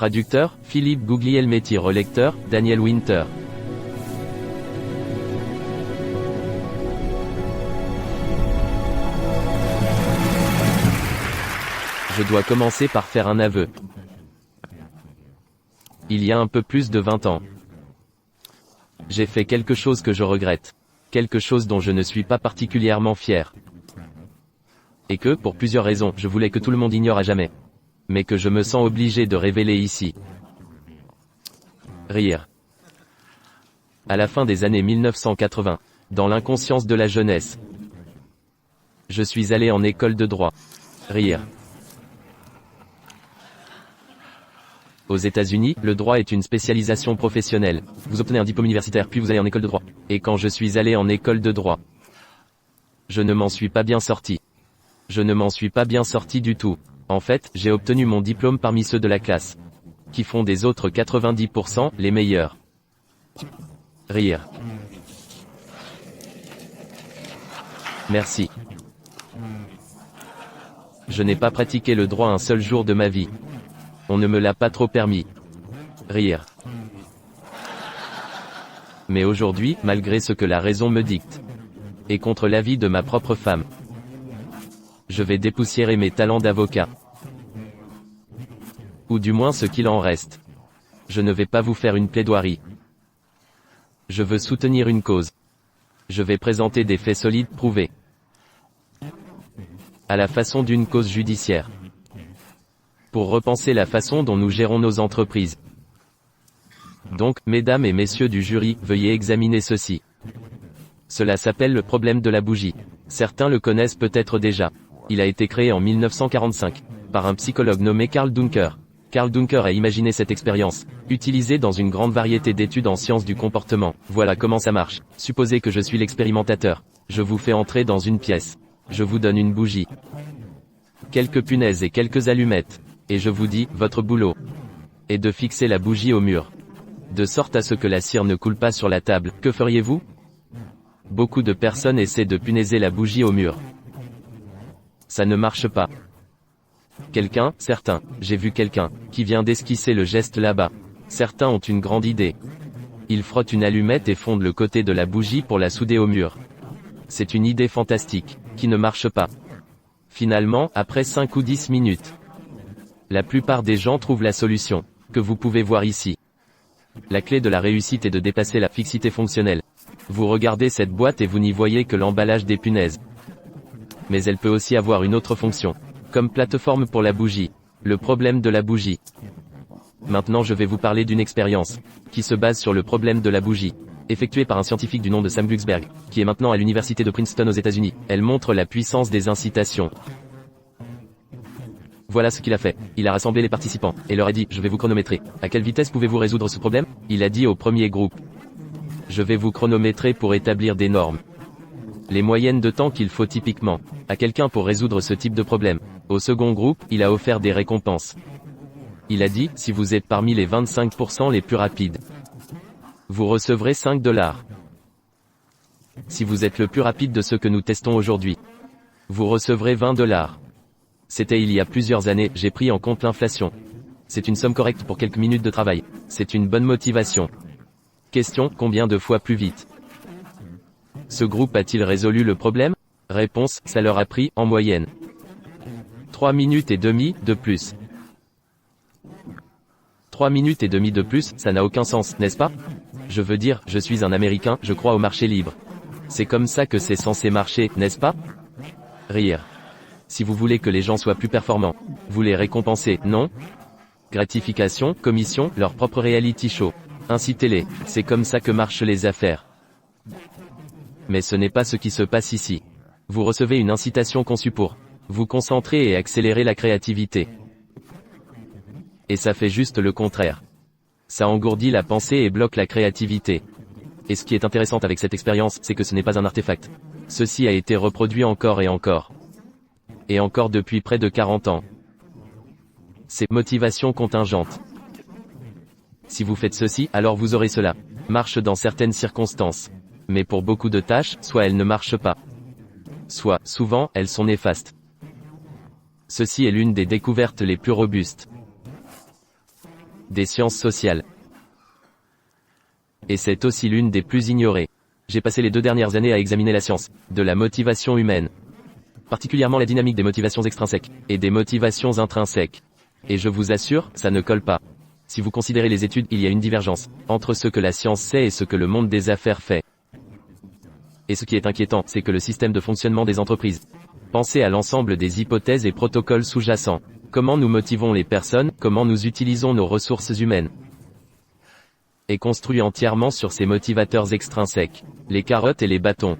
Traducteur, Philippe Guglielmetti. Relecteur, Daniel Winter. Je dois commencer par faire un aveu. Il y a un peu plus de 20 ans, j'ai fait quelque chose que je regrette. Quelque chose dont je ne suis pas particulièrement fier. Et que, pour plusieurs raisons, je voulais que tout le monde ignore à jamais. Mais que je me sens obligé de révéler ici. Rire. À la fin des années 1980, dans l'inconscience de la jeunesse, je suis allé en école de droit. Rire. Aux États-Unis, le droit est une spécialisation professionnelle. Vous obtenez un diplôme universitaire, puis vous allez en école de droit. Et quand je suis allé en école de droit, je ne m'en suis pas bien sorti. Je ne m'en suis pas bien sorti du tout. En fait, j'ai obtenu mon diplôme parmi ceux de la classe, qui font des autres 90% les meilleurs. Rire. Merci. Je n'ai pas pratiqué le droit un seul jour de ma vie. On ne me l'a pas trop permis. Rire. Mais aujourd'hui, malgré ce que la raison me dicte, et contre l'avis de ma propre femme, je vais dépoussiérer mes talents d'avocat. Ou du moins ce qu'il en reste. Je ne vais pas vous faire une plaidoirie. Je veux soutenir une cause. Je vais présenter des faits solides prouvés. À la façon d'une cause judiciaire. Pour repenser la façon dont nous gérons nos entreprises. Donc, mesdames et messieurs du jury, veuillez examiner ceci. Cela s'appelle le problème de la bougie. Certains le connaissent peut-être déjà. Il a été créé en 1945, par un psychologue nommé Karl Duncker. Karl Duncker a imaginé cette expérience, utilisée dans une grande variété d'études en sciences du comportement. Voilà comment ça marche. Supposez que je suis l'expérimentateur. Je vous fais entrer dans une pièce. Je vous donne une bougie, quelques punaises et quelques allumettes. Et je vous dis, votre boulot est de fixer la bougie au mur, de sorte à ce que la cire ne coule pas sur la table. Que feriez-vous? Beaucoup de personnes essaient de punaiser la bougie au mur. Ça ne marche pas. Certains, j'ai vu quelqu'un, qui vient d'esquisser le geste là-bas. Certains ont une grande idée. Ils frottent une allumette et fondent le côté de la bougie pour la souder au mur. C'est une idée fantastique, qui ne marche pas. Finalement, après 5 ou 10 minutes, la plupart des gens trouvent la solution, que vous pouvez voir ici. La clé de la réussite est de dépasser la fixité fonctionnelle. Vous regardez cette boîte et vous n'y voyez que l'emballage des punaises. Mais elle peut aussi avoir une autre fonction, comme plateforme pour la bougie. Le problème de la bougie. Maintenant je vais vous parler d'une expérience, qui se base sur le problème de la bougie, effectuée par un scientifique du nom de Sam Glucksberg, qui est maintenant à l'université de Princeton aux États-Unis. Elle montre la puissance des incitations. Voilà ce qu'il a fait. Il a rassemblé les participants, et leur a dit, je vais vous chronométrer. À quelle vitesse pouvez-vous résoudre ce problème? Il a dit au premier groupe. Je vais vous chronométrer pour établir des normes. Les moyennes de temps qu'il faut typiquement à quelqu'un pour résoudre ce type de problème. Au second groupe, il a offert des récompenses. Il a dit, si vous êtes parmi les 25% les plus rapides, vous recevrez $5. Si vous êtes le plus rapide de ceux que nous testons aujourd'hui, vous recevrez $20. C'était il y a plusieurs années, j'ai pris en compte l'inflation. C'est une somme correcte pour quelques minutes de travail. C'est une bonne motivation. Question, combien de fois plus vite? Ce groupe a-t-il résolu le problème? Réponse, ça leur a pris, en moyenne, 3 minutes et demie, de plus. 3 minutes et demie de plus, ça n'a aucun sens, n'est-ce pas? Je veux dire, je suis un Américain, je crois au marché libre. C'est comme ça que c'est censé marcher, n'est-ce pas? Rire. Si vous voulez que les gens soient plus performants, vous les récompensez, non? Gratification, commission, leur propre reality show. Incitez-les, c'est comme ça que marchent les affaires. Mais ce n'est pas ce qui se passe ici. Vous recevez une incitation conçue pour vous concentrer et accélérer la créativité. Et ça fait juste le contraire. Ça engourdit la pensée et bloque la créativité. Et ce qui est intéressant avec cette expérience, c'est que ce n'est pas un artefact. Ceci a été reproduit encore et encore. Et encore depuis près de 40 ans. C'est motivation contingente. Si vous faites ceci, alors vous aurez cela. Marche dans certaines circonstances. Mais pour beaucoup de tâches, soit elles ne marchent pas. Soit, souvent, elles sont néfastes. Ceci est l'une des découvertes les plus robustes. des sciences sociales. Et c'est aussi l'une des plus ignorées. J'ai passé les 2 dernières années à examiner la science de la motivation humaine, particulièrement la dynamique des motivations extrinsèques et des motivations intrinsèques. Et je vous assure, ça ne colle pas. Si vous considérez les études, il y a une divergence entre ce que la science sait et ce que le monde des affaires fait. Et ce qui est inquiétant, c'est que le système de fonctionnement des entreprises, pensez à l'ensemble des hypothèses et protocoles sous-jacents. Comment nous motivons les personnes, comment nous utilisons nos ressources humaines, est construit entièrement sur ces motivateurs extrinsèques, les carottes et les bâtons.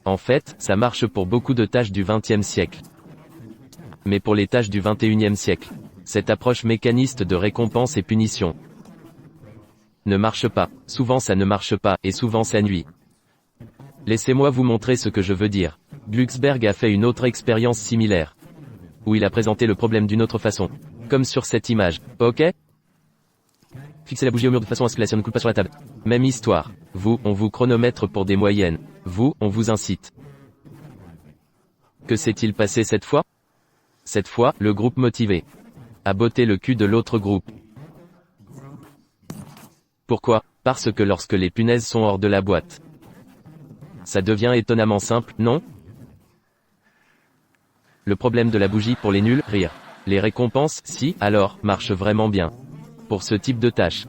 En fait, ça marche pour beaucoup de tâches du XXe siècle. Mais pour les tâches du XXIe siècle, cette approche mécaniste de récompense et punition ne marche pas. Souvent ça ne marche pas, et souvent ça nuit. Laissez-moi vous montrer ce que je veux dire. Glucksberg a fait une autre expérience similaire, où il a présenté le problème d'une autre façon. Comme sur cette image. Ok? Fixez la bougie au mur de façon à ce que la cire ne coule pas sur la table. Même histoire. Vous, on vous chronomètre pour des moyennes. Vous, on vous incite. Que s'est-il passé cette fois? Cette fois, le groupe motivé a botté le cul de l'autre groupe. Pourquoi? Parce que lorsque les punaises sont hors de la boîte, ça devient étonnamment simple, non? Le problème de la bougie pour les nuls, rire. Les récompenses, si, alors, marchent vraiment bien. Pour ce type de tâche,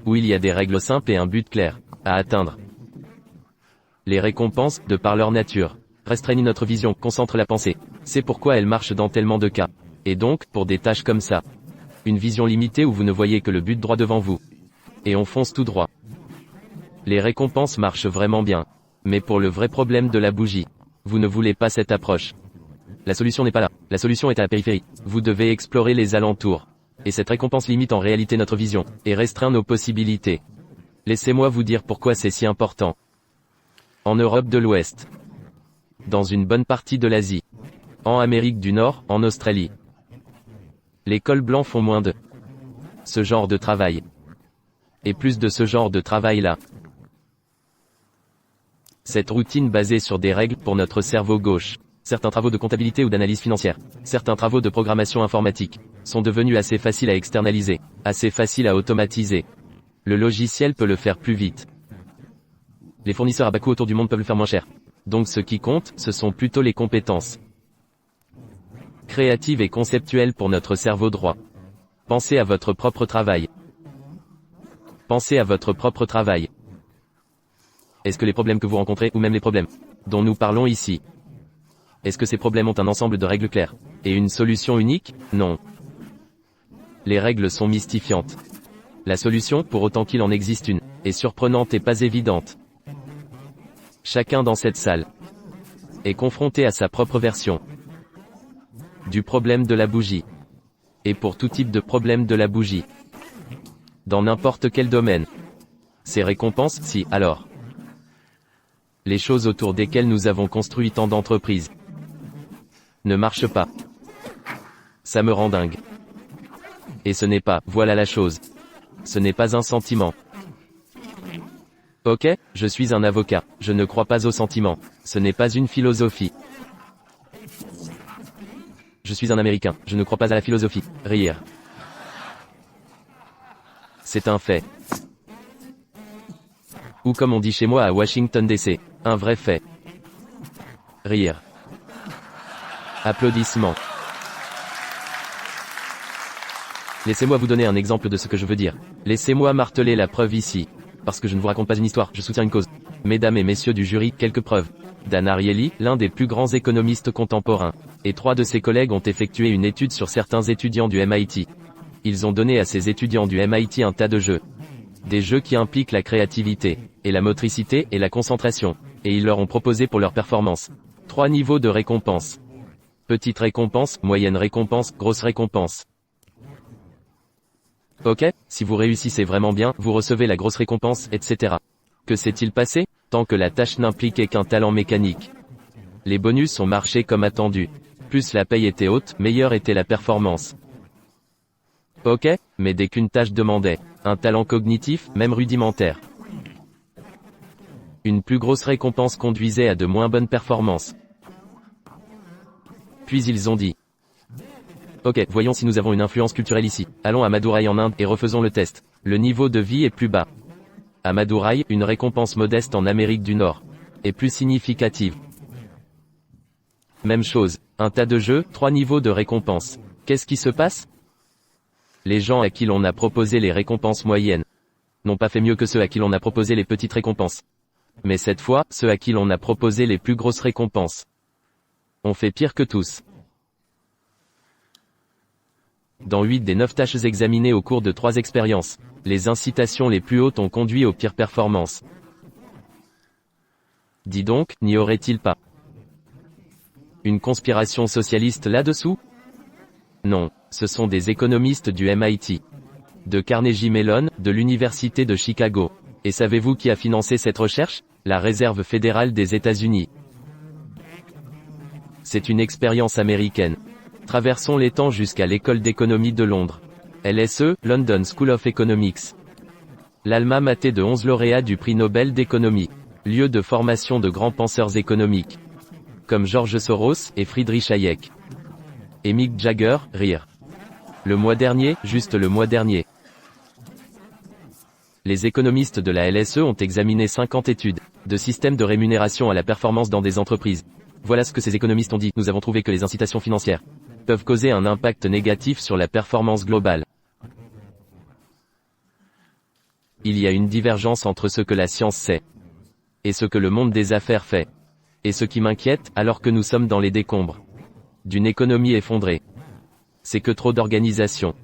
où il y a des règles simples et un but clair à atteindre. Les récompenses, de par leur nature, restreignent notre vision, concentrent la pensée. C'est pourquoi elles marchent dans tellement de cas. Et donc, pour des tâches comme ça, une vision limitée où vous ne voyez que le but droit devant vous, et on fonce tout droit. Les récompenses marchent vraiment bien. Mais pour le vrai problème de la bougie, vous ne voulez pas cette approche. La solution n'est pas là. La solution est à la périphérie. Vous devez explorer les alentours. Et cette récompense limite en réalité notre vision, et restreint nos possibilités. Laissez-moi vous dire pourquoi c'est si important. En Europe de l'Ouest, dans une bonne partie de l'Asie, en Amérique du Nord, en Australie, les cols blancs font moins de ce genre de travail. Et plus de ce genre de travail-là. Cette routine basée sur des règles pour notre cerveau gauche. Certains travaux de comptabilité ou d'analyse financière, certains travaux de programmation informatique, sont devenus assez faciles à externaliser, assez faciles à automatiser. Le logiciel peut le faire plus vite. Les fournisseurs à bas coût autour du monde peuvent le faire moins cher. Donc ce qui compte, ce sont plutôt les compétences créatives et conceptuelles pour notre cerveau droit. Pensez à votre propre travail. Pensez à votre propre travail. Est-ce que les problèmes que vous rencontrez, ou même les problèmes dont nous parlons ici, est-ce que ces problèmes ont un ensemble de règles claires et une solution unique? Non. Les règles sont mystifiantes. La solution, pour autant qu'il en existe une, est surprenante et pas évidente. Chacun dans cette salle est confronté à sa propre version du problème de la bougie. Et pour tout type de problème de la bougie, dans n'importe quel domaine, ces récompenses, si, alors, les choses autour desquelles nous avons construit tant d'entreprises ne marchent pas. Ça me rend dingue. Et ce n'est pas, voilà la chose. Ce n'est pas un sentiment. Ok, je suis un avocat, je ne crois pas aux sentiments. Ce n'est pas une philosophie. Je suis un Américain, je ne crois pas à la philosophie. Rire. C'est un fait. Ou comme on dit chez moi à Washington DC, un vrai fait. Rire. Applaudissements. Laissez-moi vous donner un exemple de ce que je veux dire. Laissez-moi marteler la preuve ici. Parce que je ne vous raconte pas une histoire, je soutiens une cause. Mesdames et messieurs du jury, quelques preuves. Dan Ariely, l'un des plus grands économistes contemporains, et 3 de ses collègues ont effectué une étude sur certains étudiants du MIT. Ils ont donné à ces étudiants du MIT un tas de jeux. Des jeux qui impliquent la créativité, et la motricité, et la concentration. Et ils leur ont proposé pour leur performance 3 niveaux de récompense. Petite récompense, moyenne récompense, grosse récompense. Ok, si vous réussissez vraiment bien, vous recevez la grosse récompense, etc. Que s'est-il passé? Tant que la tâche n'impliquait qu'un talent mécanique, les bonus ont marché comme attendu. Plus la paye était haute, meilleure était la performance. Ok, mais dès qu'une tâche demandait un talent cognitif, même rudimentaire, une plus grosse récompense conduisait à de moins bonnes performances. Puis ils ont dit: Ok, voyons si nous avons une influence culturelle ici. Allons à Madurai en Inde et refaisons le test. Le niveau de vie est plus bas. À Madurai, une récompense modeste en Amérique du Nord est plus significative. Même chose, un tas de jeux, 3 niveaux de récompense. Qu'est-ce qui se passe? Les gens à qui l'on a proposé les récompenses moyennes n'ont pas fait mieux que ceux à qui l'on a proposé les petites récompenses. Mais cette fois, ceux à qui l'on a proposé les plus grosses récompenses ont fait pire que tous. Dans 8 des 9 tâches examinées au cours de 3 expériences, les incitations les plus hautes ont conduit aux pires performances. Dis donc, n'y aurait-il pas une conspiration socialiste là-dessous? Non, ce sont des économistes du MIT, de Carnegie Mellon, de l'Université de Chicago. Et savez-vous qui a financé cette recherche? La Réserve fédérale des États-Unis. C'est une expérience américaine. Traversons les temps jusqu'à l'école d'économie de Londres. LSE, London School of Economics. L'alma mater de 11 lauréats du prix Nobel d'économie. Lieu de formation de grands penseurs économiques. Comme George Soros et Friedrich Hayek. Et Mick Jagger, rire. Le mois dernier, juste le mois dernier. Les économistes de la LSE ont examiné 50 études de systèmes de rémunération à la performance dans des entreprises. Voilà ce que ces économistes ont dit. Nous avons trouvé que les incitations financières peuvent causer un impact négatif sur la performance globale. Il y a une divergence entre ce que la science sait et ce que le monde des affaires fait. Et ce qui m'inquiète, alors que nous sommes dans les décombres d'une économie effondrée, c'est que trop d'organisations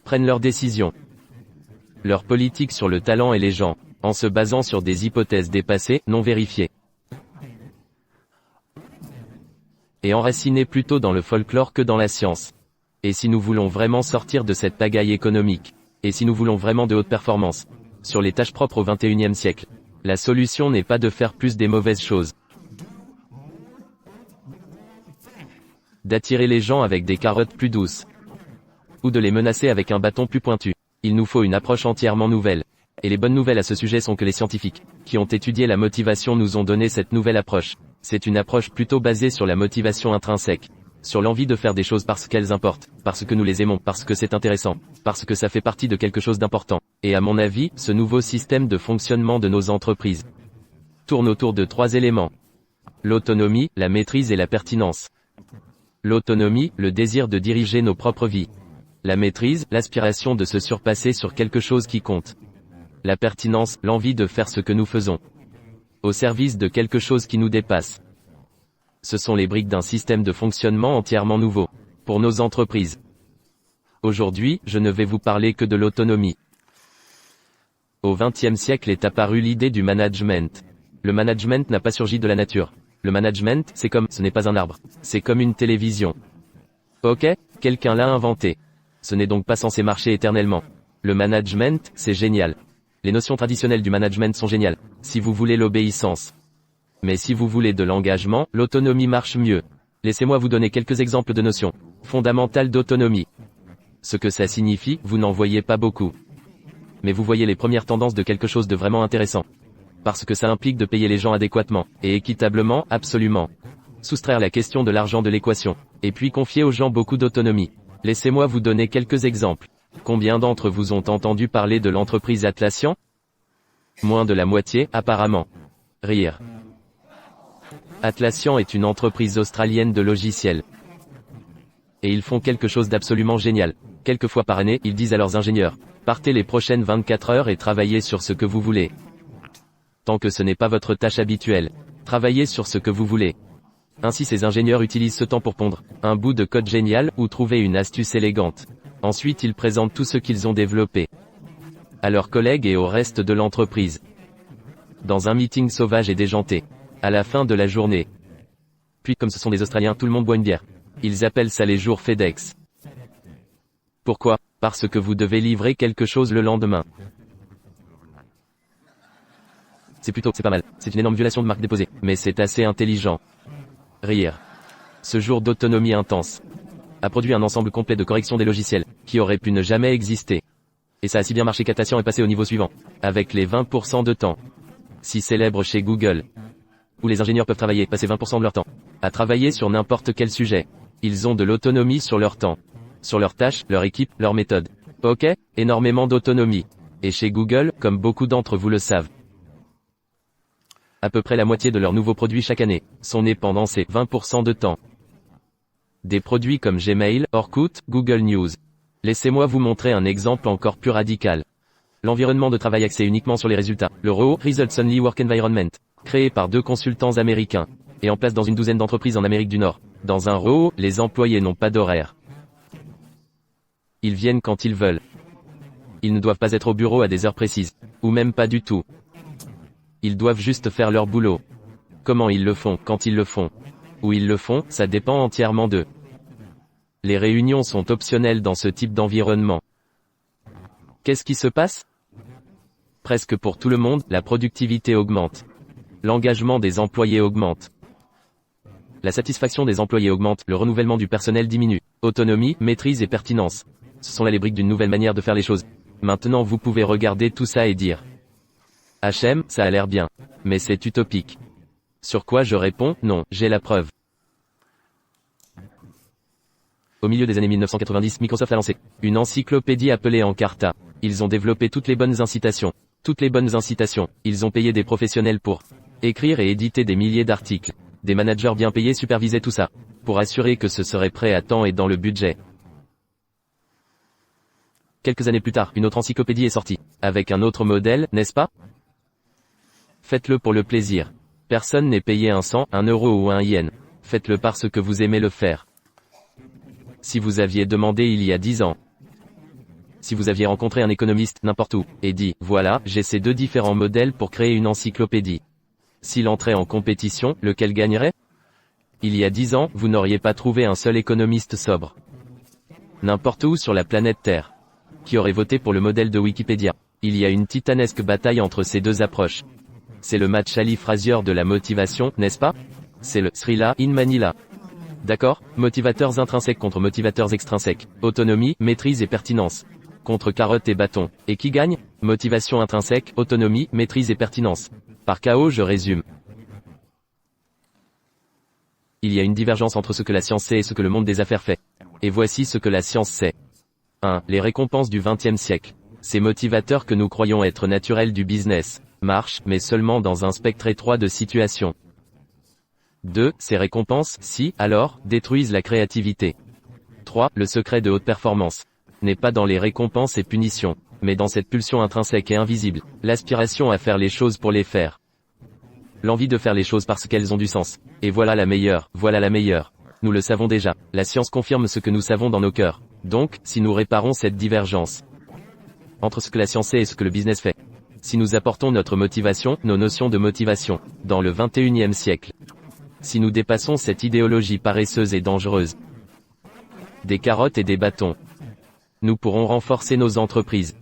prennent leurs décisions, leur politique sur le talent et les gens, en se basant sur des hypothèses dépassées, non vérifiées, et enracinées plutôt dans le folklore que dans la science. Et si nous voulons vraiment sortir de cette pagaille économique, et si nous voulons vraiment de haute performance, sur les tâches propres au XXIe siècle, la solution n'est pas de faire plus des mauvaises choses, d'attirer les gens avec des carottes plus douces, ou de les menacer avec un bâton plus pointu. Il nous faut une approche entièrement nouvelle. Et les bonnes nouvelles à ce sujet sont que les scientifiques, qui ont étudié la motivation nous ont donné cette nouvelle approche. C'est une approche plutôt basée sur la motivation intrinsèque, sur l'envie de faire des choses parce qu'elles importent, parce que nous les aimons, parce que c'est intéressant, parce que ça fait partie de quelque chose d'important. Et à mon avis, ce nouveau système de fonctionnement de nos entreprises tourne autour de 3 éléments. L'autonomie, la maîtrise et la pertinence. L'autonomie, le désir de diriger nos propres vies. La maîtrise, l'aspiration de se surpasser sur quelque chose qui compte. La pertinence, l'envie de faire ce que nous faisons au service de quelque chose qui nous dépasse. Ce sont les briques d'un système de fonctionnement entièrement nouveau pour nos entreprises. Aujourd'hui, je ne vais vous parler que de l'autonomie. Au XXe siècle est apparue l'idée du management. Le management n'a pas surgi de la nature. Le management, c'est comme, ce n'est pas un arbre, c'est comme une télévision. Ok, quelqu'un l'a inventé. Ce n'est donc pas censé marcher éternellement. Le management, c'est génial. Les notions traditionnelles du management sont géniales, si vous voulez l'obéissance. Mais si vous voulez de l'engagement, l'autonomie marche mieux. Laissez-moi vous donner quelques exemples de notions fondamentales d'autonomie. Ce que ça signifie, vous n'en voyez pas beaucoup. Mais vous voyez les premières tendances de quelque chose de vraiment intéressant. Parce que ça implique de payer les gens adéquatement, et équitablement, absolument. Soustraire la question de l'argent de l'équation. Et puis confier aux gens beaucoup d'autonomie. Laissez-moi vous donner quelques exemples. Combien d'entre vous ont entendu parler de l'entreprise Atlassian? Moins de la moitié, apparemment. Rire. Atlassian est une entreprise australienne de logiciels. Et ils font quelque chose d'absolument génial. Quelques fois par année, ils disent à leurs ingénieurs, partez les prochaines 24 heures et travaillez sur ce que vous voulez. Tant que ce n'est pas votre tâche habituelle, travaillez sur ce que vous voulez. Ainsi ces ingénieurs utilisent ce temps pour pondre un bout de code génial ou trouver une astuce élégante. Ensuite ils présentent tout ce qu'ils ont développé à leurs collègues et au reste de l'entreprise. Dans un meeting sauvage et déjanté. À la fin de la journée. Puis comme ce sont des Australiens, tout le monde boit une bière. Ils appellent ça les jours FedEx. Pourquoi? Parce que vous devez livrer quelque chose le lendemain. C'est pas mal. C'est une énorme violation de marque déposée. Mais c'est assez intelligent. Rire. Ce jour d'autonomie intense a produit un ensemble complet de corrections des logiciels, qui aurait pu ne jamais exister. Et ça a si bien marché qu'Atlassian est passé au niveau suivant. Avec les 20% de temps. Si célèbre chez Google. Où les ingénieurs peuvent passer 20% de leur temps, à travailler sur n'importe quel sujet. Ils ont de l'autonomie sur leur temps. sur leurs tâches, leur équipe, leur méthode. Ok, énormément d'autonomie. Et chez Google, comme beaucoup d'entre vous le savent, à peu près la moitié de leurs nouveaux produits chaque année sont nés pendant ces 20% de temps. Des produits comme Gmail, Orkut, Google News. Laissez-moi vous montrer un exemple encore plus radical. L'environnement de travail axé uniquement sur les résultats, le ROO, Results Only Work Environment, créé par 2 consultants américains, et en place dans une douzaine d'entreprises en Amérique du Nord. Dans un ROO, les employés n'ont pas d'horaire. Ils viennent quand ils veulent. Ils ne doivent pas être au bureau à des heures précises, ou même pas du tout. Ils doivent juste faire leur boulot. Comment ils le font, quand ils le font, où ils le font, ça dépend entièrement d'eux. Les réunions sont optionnelles dans ce type d'environnement. Qu'est-ce qui se passe? Presque pour tout le monde, la productivité augmente. L'engagement des employés augmente. La satisfaction des employés augmente, le renouvellement du personnel diminue. Autonomie, maîtrise et pertinence. Ce sont là les briques d'une nouvelle manière de faire les choses. Maintenant vous pouvez regarder tout ça et dire HM, ça a l'air bien. Mais c'est utopique. Sur quoi je réponds, non, j'ai la preuve. Au milieu des années 1990, Microsoft a lancé une encyclopédie appelée Encarta. Ils ont développé toutes les bonnes incitations. Toutes les bonnes incitations. Ils ont payé des professionnels pour écrire et éditer des milliers d'articles. Des managers bien payés supervisaient tout ça, pour assurer que ce serait prêt à temps et dans le budget. Quelques années plus tard, une autre encyclopédie est sortie. Avec un autre modèle, n'est-ce pas? Faites-le pour le plaisir. Personne n'est payé un cent, un euro ou un yen. Faites-le parce que vous aimez le faire. Si vous aviez demandé il y a 10 ans, si vous aviez rencontré un économiste n'importe où, et dit, voilà, j'ai ces 2 différents modèles pour créer une encyclopédie. S'il entrait en compétition, lequel gagnerait? Il y a 10 ans, vous n'auriez pas trouvé un seul économiste sobre. N'importe où sur la planète Terre, qui aurait voté pour le modèle de Wikipédia. Il y a une titanesque bataille entre ces 2 approches. C'est le match Ali Frazier de la motivation, n'est-ce pas? C'est le Srila in Manila. D'accord? Motivateurs intrinsèques contre motivateurs extrinsèques. Autonomie, maîtrise et pertinence. Contre carotte et bâton. Et qui gagne? Motivation intrinsèque, autonomie, maîtrise et pertinence. Par chaos, je résume. Il y a une divergence entre ce que la science sait et ce que le monde des affaires fait. Et voici ce que la science sait. 1. Les récompenses du XXe siècle. Ces motivateurs que nous croyons être naturels du business marchent, mais seulement dans un spectre étroit de situations. 2. Ces récompenses, si, alors, détruisent la créativité. 3. Le secret de haute performance n'est pas dans les récompenses et punitions, mais dans cette pulsion intrinsèque et invisible, l'aspiration à faire les choses pour les faire. L'envie de faire les choses parce qu'elles ont du sens. Et voilà la meilleure, voilà la meilleure. Nous le savons déjà, la science confirme ce que nous savons dans nos cœurs. Donc, si nous réparons cette divergence entre ce que la science sait et ce que le business fait, si nous apportons notre motivation, nos notions de motivation, dans le 21e siècle, si nous dépassons cette idéologie paresseuse et dangereuse, des carottes et des bâtons, nous pourrons renforcer nos entreprises.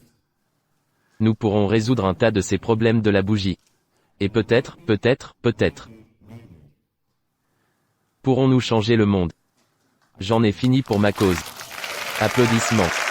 Nous pourrons résoudre un tas de ces problèmes de la bougie. Et peut-être, pourrons-nous changer le monde. J'en ai fini pour ma cause. Applaudissements.